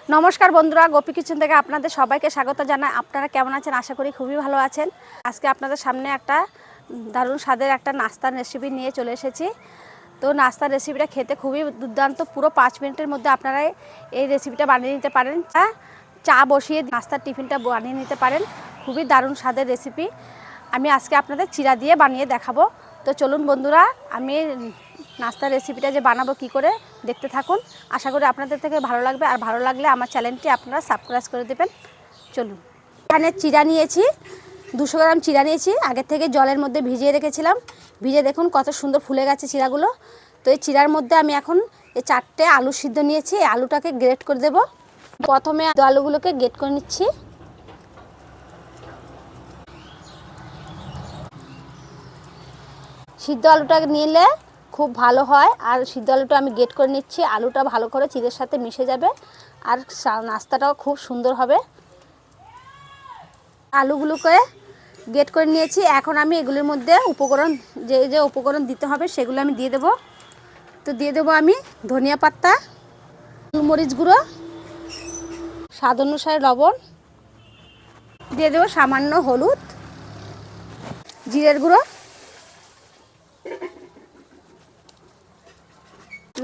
নমস্কার বন্ধুরা, গোপী কিচেন থেকে আপনাদের সবাইকে স্বাগত জানাই। আপনারা কেমন আছেন? আশা করি খুবই ভালো আছেন। আজকে আপনাদের সামনে একটা দারুণ স্বাদের একটা নাস্তার রেসিপি নিয়ে চলে এসেছি। তো নাস্তার রেসিপিটা খেতে খুবই দুর্দান্ত। পুরো 5 মিনিটের মধ্যে আপনারা এই রেসিপিটা বানিয়ে নিতে পারেন। চা বসিয়ে নাস্তার টিফিনটা বানিয়ে নিতে পারেন। খুবই দারুণ স্বাদের রেসিপি। আমি আজকে আপনাদের চিড়া দিয়ে বানিয়ে দেখাবো। তো চলুন বন্ধুরা, আমি নাস্তার রেসিপিটা যে বানাবো কি করে দেখতে থাকুন। আশা করি আপনাদের থেকে ভালো লাগবে, আর ভালো লাগলে আমার চ্যানেলটি আপনারা সাবস্ক্রাইব করে দেবেন। চলুন, এখানে চিড়া নিয়েছি, 200 গ্রাম চিড়া নিয়েছি। আগে থেকে জলের মধ্যে ভিজিয়ে রেখেছিলাম। ভিজে দেখুন কত সুন্দর ফুলে গেছে চিড়াগুলো। তো এই চিড়ার মধ্যে আমি এখন এই 4টে আলু সিদ্ধ নিয়েছি। এই আলুটাকে গ্রেট করে দেব। প্রথমে আলুগুলোকে গ্রেট করে নিচ্ছি। সিদ্ধ আলুটা নিলে খুব ভালো হয়। আর সিদ্ধ আলুটা আমি গ্রেট করে নিচ্ছি। আলুটা ভালো করে চিড়ের সাথে মিশে যাবে, আর নাস্তাটাও খুব সুন্দর হবে। আলুগুলোকে গ্রেট করে নিয়েছি। এখন আমি এগুলির মধ্যে উপকরণ যে উপকরণ দিতে হবে সেগুলো আমি দিয়ে দেব। তো দিয়ে দেবো আমি ধনিয়া পাতা, গোলমরিচ গুঁড়ো, স্বাদ অনুসারে লবণ, দিয়ে দেবো সামান্য হলুদ, জিরের গুঁড়ো,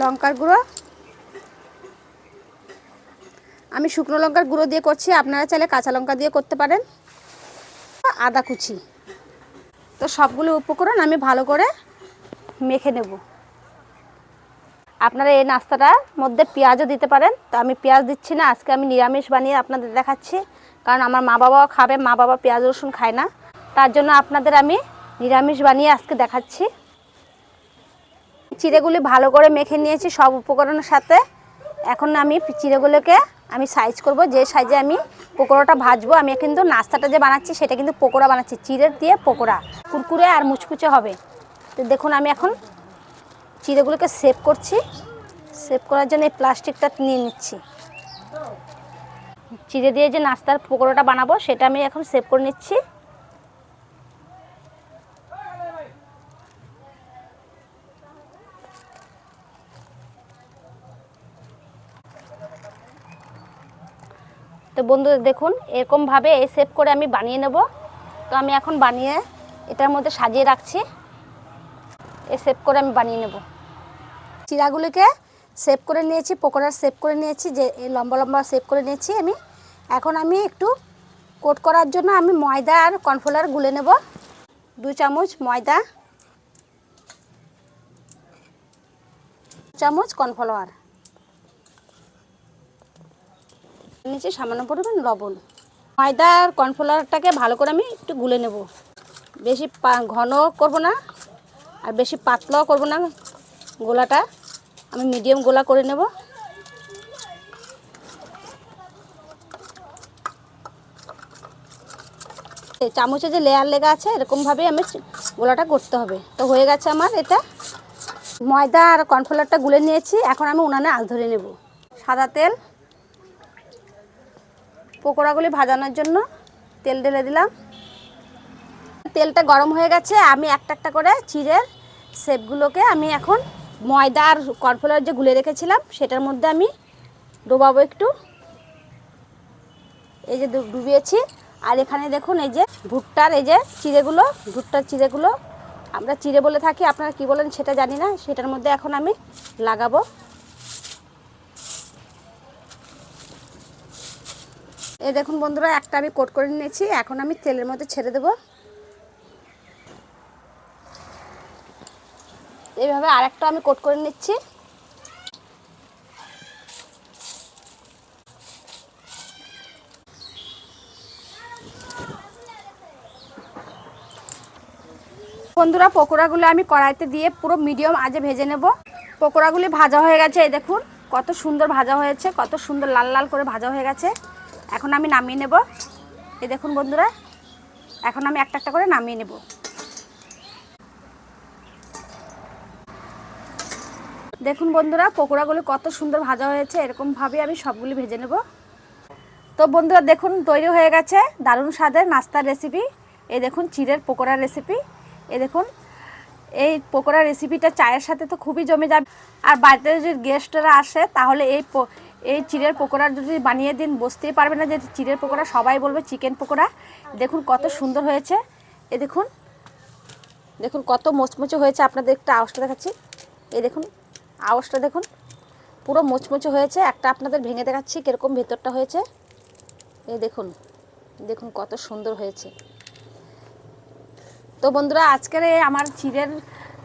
লঙ্কার গুঁড়ো। আমি শুকনো লঙ্কার গুঁড়ো দিয়ে করছি, আপনারা চাইলে কাঁচা লঙ্কা দিয়ে করতে পারেন। আদা কুচি। তো সবগুলো উপকরণ আমি ভালো করে মেখে নেব। আপনারা এই নাস্তাটার মধ্যে পেঁয়াজও দিতে পারেন। তো আমি পেঁয়াজ দিচ্ছি না, আজকে আমি নিরামিষ বানিয়ে আপনাদের দেখাচ্ছি। কারণ আমার মা বাবাও খাবে, মা বাবা পেঁয়াজ রসুন খায় না, তার জন্য আপনাদের আমি নিরামিষ বানিয়ে আজকে দেখাচ্ছি। চিড়েগুলি ভালো করে মেখে নিয়েছি সব উপকরণের সাথে। এখন আমি চিড়েগুলোকে আমি সাইজ করব, যে সাইজে আমি পকোড়াটা ভাজবো। আমি কিন্তু নাস্তাটা যে বানাচ্ছি সেটা কিন্তু পকোড়া বানাচ্ছি, চিড়ের দিয়ে পকোড়া, কুরকুরে আর মুচমুচে হবে। তো দেখুন আমি এখন চিড়েগুলোকে সেভ করছি। সেভ করার জন্য এই প্লাস্টিকটা নিয়ে নিচ্ছি। চিড়ে দিয়ে যে নাস্তার পকোড়াটা বানাবো সেটা আমি এখন সেভ করে নিচ্ছি। তো বন্ধুরা দেখুন, এরকমভাবে এই সেভ করে আমি বানিয়ে নেব। তো আমি এখন বানিয়ে এটার মধ্যে সাজিয়ে রাখছি। এই সেভ করে আমি বানিয়ে নেব। চিড়াগুলিকে সেভ করে নিয়েছি, পকোড়ার সেভ করে নিয়েছি, যে লম্বা লম্বা সেভ করে নিয়েছি আমি। এখন আমি একটু কোট করার জন্য আমি ময়দা আর কর্নফ্লাওয়ার গুলে নেব। 2 চামচ ময়দা, 2 চামচ কর্নফ্লাওয়ার, নিচে সামান্য পরিমাণ লবণ। ময়দা আর কর্নফ্লাওয়ারটাকে ভালো করে আমি একটু গুলে নেব। বেশি ঘন করব না আর বেশি পাতলাও করব না। গোলাটা আমি মিডিয়াম গোলা করে নেব। চামচে যে লেয়ার লেগা আছে এরকমভাবে আমি গোলাটা করতে হবে। তো হয়ে গেছে আমার এটা। ময়দা আর কর্নফ্লাওয়ারটা গুলে নিয়েছি। এখন আমি উনানে আঁচ ধরে নেব। সাদা তেল, পকোড়াগুলি ভাজানোর জন্য তেল ঢেলে দিলাম। তেলটা গরম হয়ে গেছে। আমি একটা একটা করে চিড়ের শেপগুলোকে আমি এখন ময়দা আর কর্নফ্লাওয়ার যে গুলে রেখেছিলাম সেটার মধ্যে আমি ডোবাবো একটু। এই যে ডুবিয়েছি। আর এখানে দেখুন এই যে ভুট্টার এই যে চিড়েগুলো, ভুট্টার চিড়েগুলো আমরা চিড়ে বলে থাকি, আপনারা কি বলেন সেটা জানি না, সেটার মধ্যে এখন আমি লাগাবো। এই দেখুন বন্ধুরা, একটা আমি কোট করে নিয়েছি। এখন আমি তেলের মধ্যে ছেড়ে দেব। এইভাবে আরেকটা আমি কোট করে নিচ্ছি। বন্ধুরা, পকোড়াগুলো আমি কড়াইতে দিয়ে পুরো মিডিয়াম আঁচে ভেজে নেব। পকোড়াগুলি ভাজা হয়ে গেছে। এই দেখুন কত সুন্দর ভাজা হয়েছে, কত সুন্দর লাল লাল করে ভাজা হয়ে গেছে। এখন আমি নামিয়ে নেব। এই দেখুন বন্ধুরা, এখন আমি একটা একটা করে নামিয়ে নেব। দেখুন বন্ধুরা, পকোড়াগুলি কত সুন্দর ভাজা হয়েছে। এরকমভাবে আমি সবগুলি ভেজে নেব। তো বন্ধুরা দেখুন, তৈরি হয়ে গেছে দারুণ স্বাদের নাস্তার রেসিপি। এই দেখুন চিড়ের পকোড়ার রেসিপি। এই দেখুন এই পকোড়া রেসিপিটা চায়ের সাথে তো খুবই জমে যাবে। আর বাড়িতে যদি গেস্টরা আসে তাহলে এই চিড়ের পকোড়া যদি বানিয়ে দিন বুঝতেই পারবে না যে চিড়ের পকোড়া, সবাই বলবে চিকেন পকোড়া। দেখুন কত সুন্দর হয়েছে, এ দেখুন, দেখুন কত মোচমোচে হয়েছে। আপনাদের একটা আওয়াজটা দেখাচ্ছি, এই দেখুন আওয়াজটা দেখুন, পুরো মোচমোচে হয়েছে। একটা আপনাদের ভেঙে দেখাচ্ছি কীরকম ভেতরটা হয়েছে, এই দেখুন, দেখুন কত সুন্দর হয়েছে। তো বন্ধুরা, আজকের এই আমার চিড়ের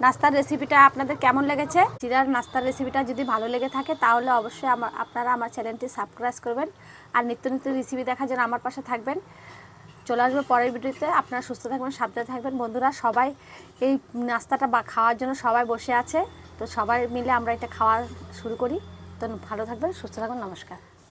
নাস্তার রেসিপিটা আপনাদের কেমন লেগেছে? চিড়ের নাস্তার রেসিপিটা যদি ভালো লেগে থাকে তাহলে অবশ্যই আপনারা আমার চ্যানেলটি সাবস্ক্রাইব করবেন, আর নিত্য নিত্য রেসিপি দেখার জন্য আমার পাশে থাকবেন। চলে আসবো পরের ভিডিওতে। আপনারা সুস্থ থাকবেন, সাবধানে থাকবেন। বন্ধুরা, সবাই এই নাস্তাটা খাওয়ার জন্য সবাই বসে আছে, তো সবাই মিলে আমরা এটা খাওয়া শুরু করি। তো ভালো থাকবেন, সুস্থ থাকবেন, নমস্কার।